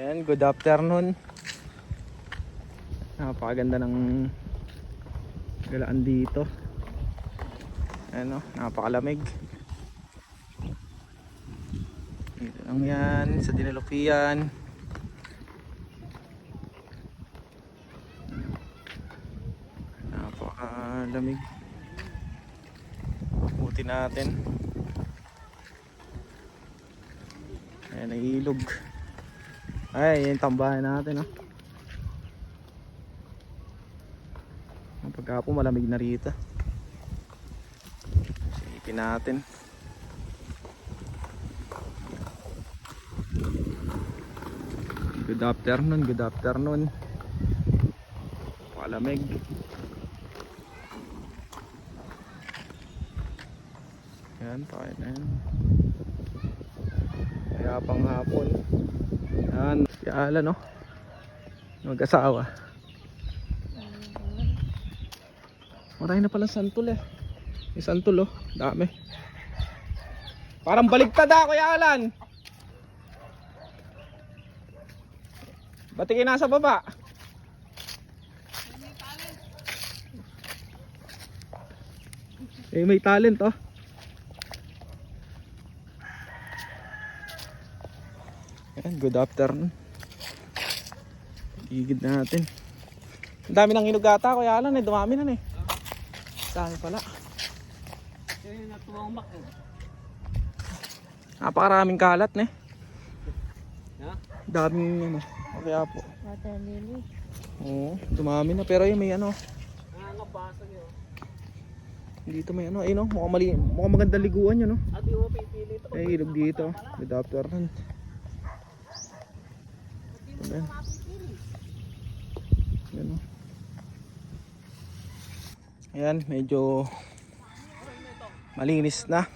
Ayan, good afternoon. Napakaganda ng galaan dito. Ayan o, napakalamig. Dito lang yan, sa Dinalupian. Napakalamig. Buti natin. Ayan, nahihilog. Ay, yung tambahan natin, oh. Pagkapo malamig na rito. Silipin natin. Good afternoon, good afternoon. Malamig. Yan, pakit na yan. Kaya pang hapon. Yan, si Alan, no? Mag-asawa. Marami na pala santol eh. Yung santol, oh, dami. Parang baligtad Kuya Alan. Ba't nasa baba? Eh, may talent, oh. Ayan, good afternoon. Igid natin. Ang dami ng hinog ata Kuya Alan eh. Dumami na eh. Dami pala. Napakaraming kalat eh. Daming ano. Kaya po. Water lily. Oo, dumami na pero yun may ano. Dito may ano, ayun oh, mukhang magandang liguan yun, no. Ay, ilog dito. Good afternoon. Ayan. Ayan, oh. Ayan, medyo malinis na.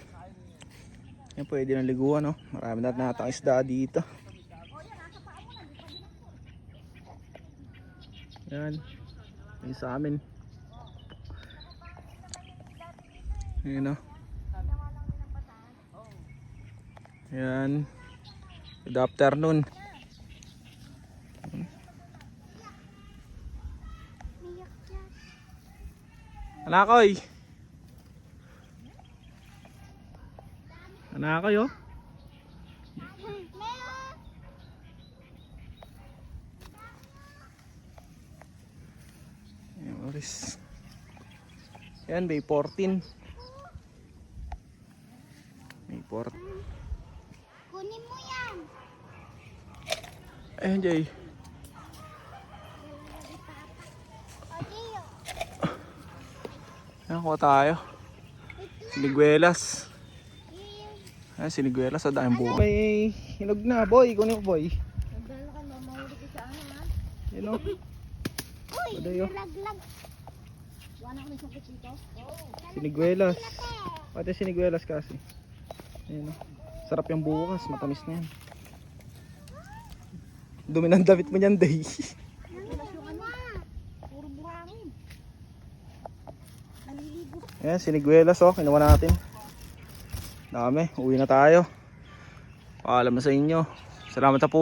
Ayan, pwede ng liguan, no. Marami na natang isda dito. Ayan, yung sa amin. Ayan, oh. Ayan, good afternoon. Anakoy. Anakoy, oh. Ayan, oris. Ayan, May 14. May 14. Kunin mo yan. Ayan, Jay. Ayan, kuha tayo. Siniguelas. Ayan, siniguelas. Sa daming buo. May hinog na, boy. Kunin mo, boy. Nagdala ka na, mahuli ka sa ano, ha? Yun, oh. Uy, Padayo. nalaglag. Wala ko na sakit dito. Siniguelas. Pati siniguelas kasi. Ayan, oh. Sarap yung bukas. Matamis na yan. Dumi ng damit mo niyan, day. Puro buhangin. Naliligo. Ayan, siniguelas, oh. Kinuha natin. Dami. Uwi na tayo. Paalam na sa inyo. Salamat sa po.